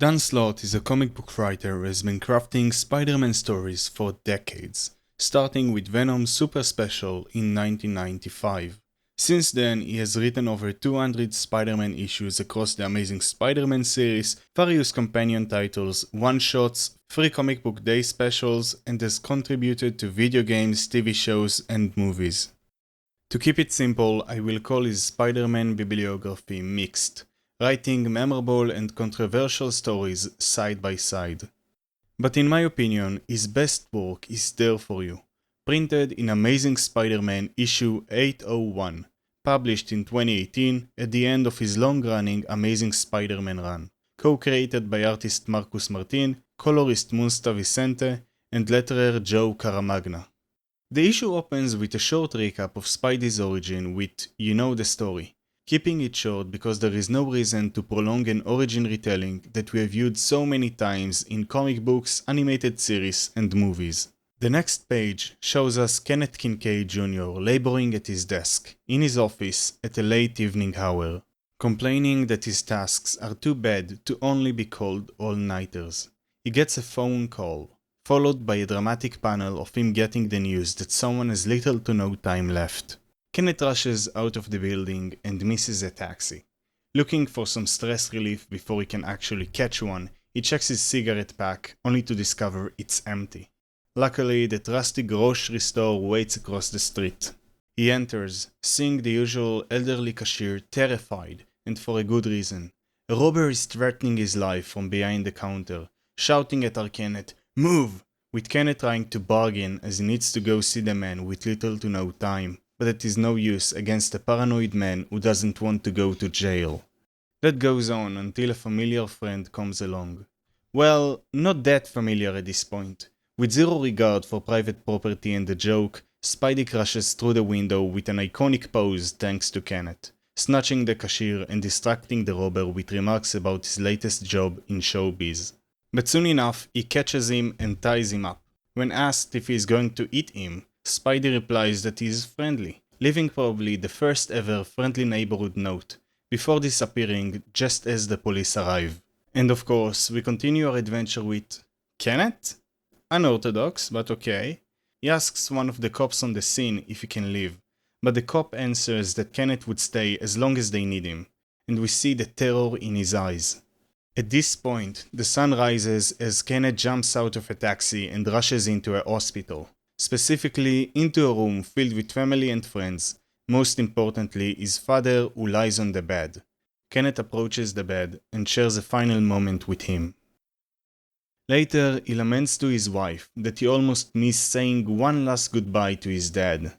Dan Slott is a comic book writer who has been crafting Spider-Man stories for decades, starting with Venom's Super Special in 1995. Since then, he has written over 200 Spider-Man issues across the Amazing Spider-Man series, various companion titles, one-shots, free comic book day specials, and has contributed to video games, TV shows, and movies. To keep it simple, I will call his Spider-Man bibliography mixed, writing memorable and controversial stories side by side. But in my opinion, his best work is there for you, printed in Amazing Spider-Man issue 801, published in 2018 at the end of his long-running Amazing Spider-Man run, co-created by artist Marcus Martin, colorist Munsta Vicente, and letterer Joe Caramagna. The issue opens with a short recap of Spidey's origin with "You know the story", keeping it short because there is no reason to prolong an origin retelling that we have viewed so many times in comic books, animated series, and movies. The next page shows us Kenneth Kincaid Jr. laboring at his desk, in his office at a late evening hour, complaining that his tasks are too bad to only be called all-nighters. He gets a phone call, followed by a dramatic panel of him getting the news that someone has little to no time left. Kenneth rushes out of the building and misses a taxi. Looking for some stress relief before he can actually catch one, he checks his cigarette pack, only to discover it's empty. Luckily, the trusty grocery store waits across the street. He enters, seeing the usual elderly cashier terrified, and for a good reason. A robber is threatening his life from behind the counter, shouting at our Kenneth, "Move!" with Kenneth trying to bargain as he needs to go see the man with little to no time, but it is no use against a paranoid man who doesn't want to go to jail. That goes on until a familiar friend comes along. Well, not that familiar at this point. With zero regard for private property and the joke, Spidey crashes through the window with an iconic pose thanks to Kenneth, snatching the cashier and distracting the robber with remarks about his latest job in showbiz. But soon enough, he catches him and ties him up. When asked if he is going to eat him, Spidey replies that he is friendly, leaving probably the first ever friendly neighborhood note, before disappearing just as the police arrive. And of course, we continue our adventure with Kenneth? Unorthodox, but okay. He asks one of the cops on the scene if he can leave, but the cop answers that Kenneth would stay as long as they need him, and we see the terror in his eyes. At this point, the sun rises as Kenneth jumps out of a taxi and rushes into a hospital, specifically into a room filled with family and friends, most importantly his father who lies on the bed. Kenneth approaches the bed and shares a final moment with him. Later, he laments to his wife that he almost missed saying one last goodbye to his dad.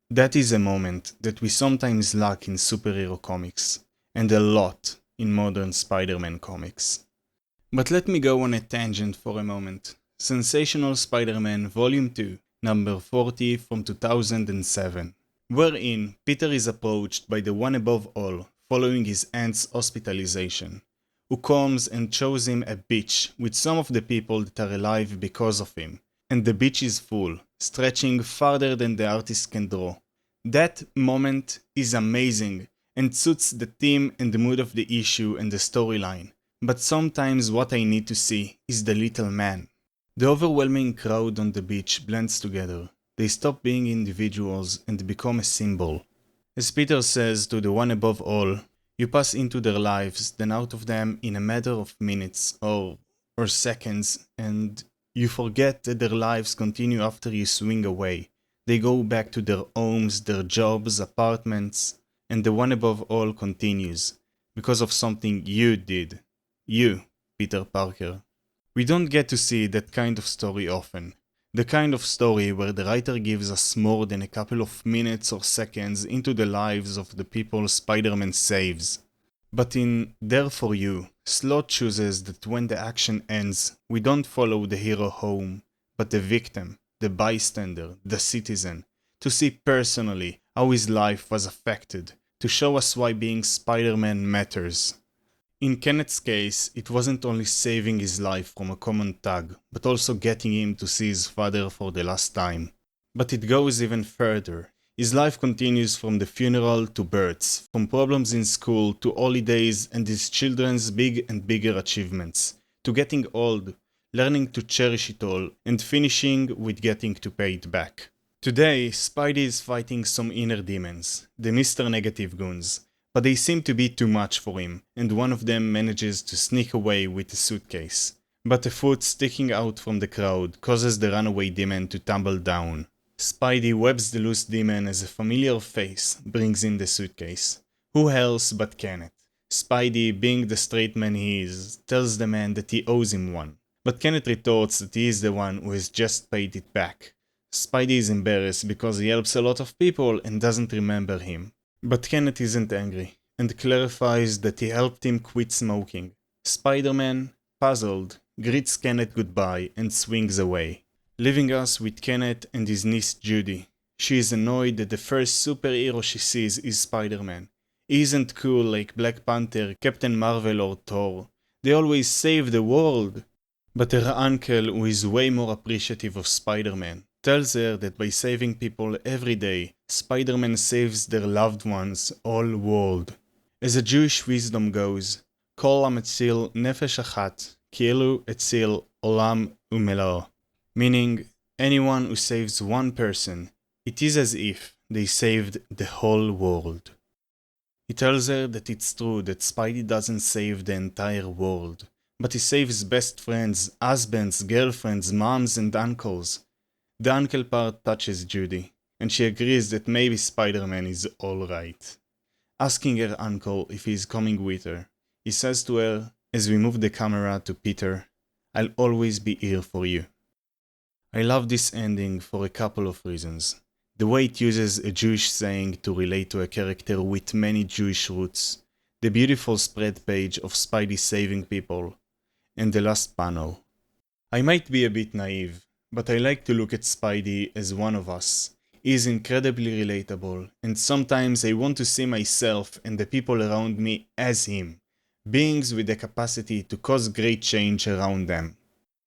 That is a moment that we sometimes lack in superhero comics, and a lot in modern Spider-Man comics. But let me go on a tangent for a moment. Sensational Spider-Man Volume 2, number 40 from 2007, wherein Peter is approached by the one above all following his aunt's hospitalization, who comes and shows him a beach with some of the people that are alive because of him, and the beach is full, stretching farther than the artist can draw. That moment is amazing, and suits the theme and the mood of the issue and the storyline, but sometimes what I need to see is the little man. The overwhelming crowd on the beach blends together. They stop being individuals and become a symbol. As Peter says to the one above all, you pass into their lives, then out of them in a matter of minutes or seconds, and you forget that their lives continue after you swing away. They go back to their homes, their jobs, apartments, and the one above all continues, because of something you did. You, Peter Parker. We don't get to see that kind of story often. The kind of story where the writer gives us more than a couple of minutes or seconds into the lives of the people Spider-Man saves. But in There For You, Slott chooses that when the action ends, we don't follow the hero home, but the victim, the bystander, the citizen, to see personally how his life was affected, to show us why being Spider-Man matters. In Kenneth's case, it wasn't only saving his life from a common thug, but also getting him to see his father for the last time. But it goes even further. His life continues from the funeral to births, from problems in school to holidays and his children's big and bigger achievements, to getting old, learning to cherish it all, and finishing with getting to pay it back. Today, Spidey is fighting some inner demons, the Mr. Negative goons, but they seem to be too much for him, and one of them manages to sneak away with a suitcase. But a foot sticking out from the crowd causes the runaway demon to tumble down. Spidey webs the loose demon as a familiar face brings in the suitcase. Who else but Kenneth? Spidey, being the straight man he is, tells the man that he owes him one. But Kenneth retorts that he is the one who has just paid it back. Spidey is embarrassed because he helps a lot of people and doesn't remember him. But Kenneth isn't angry, and clarifies that he helped him quit smoking. Spider-Man, puzzled, greets Kenneth goodbye and swings away, leaving us with Kenneth and his niece Judy. She is annoyed that the first superhero she sees is Spider-Man. He isn't cool like Black Panther, Captain Marvel or Thor. They always save the world. But her uncle, who is way more appreciative of Spider-Man, tells her that by saving people every day, Spider-Man saves their loved ones all world. As a Jewish wisdom goes, Kol hametzil nefesh achat, כאילו הציל עולם ומלואו, meaning anyone who saves one person, it is as if they saved the whole world. He tells her that it's true that Spidey doesn't save the entire world, but he saves best friends, husbands, girlfriends, moms and uncles. The uncle part touches Judy, and she agrees that maybe Spider-Man is alright. Asking her uncle if he is coming with her, he says to her, as we move the camera to Peter, "I'll always be here for you." I love this ending for a couple of reasons. The way it uses a Jewish saying to relate to a character with many Jewish roots, the beautiful spread page of Spidey saving people, and the last panel. I might be a bit naive, but I like to look at Spidey as one of us. He is incredibly relatable, and sometimes I want to see myself and the people around me as him. Beings with the capacity to cause great change around them.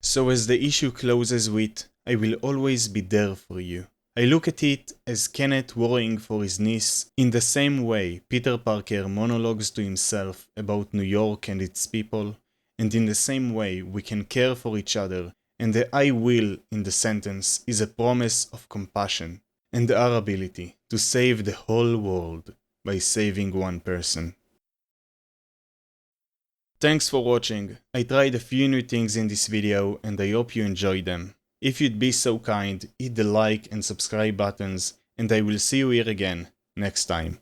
So as the issue closes with, "I will always be there for you," I look at it as Kenneth worrying for his niece in the same way Peter Parker monologues to himself about New York and its people, and in the same way we can care for each other, and the "I will" in the sentence is a promise of compassion, and our ability to save the whole world by saving one person. Thanks for watching. I tried a few new things in this video and I hope you enjoyed them. If you'd be so kind, hit the like and subscribe buttons and I will see you here again next time.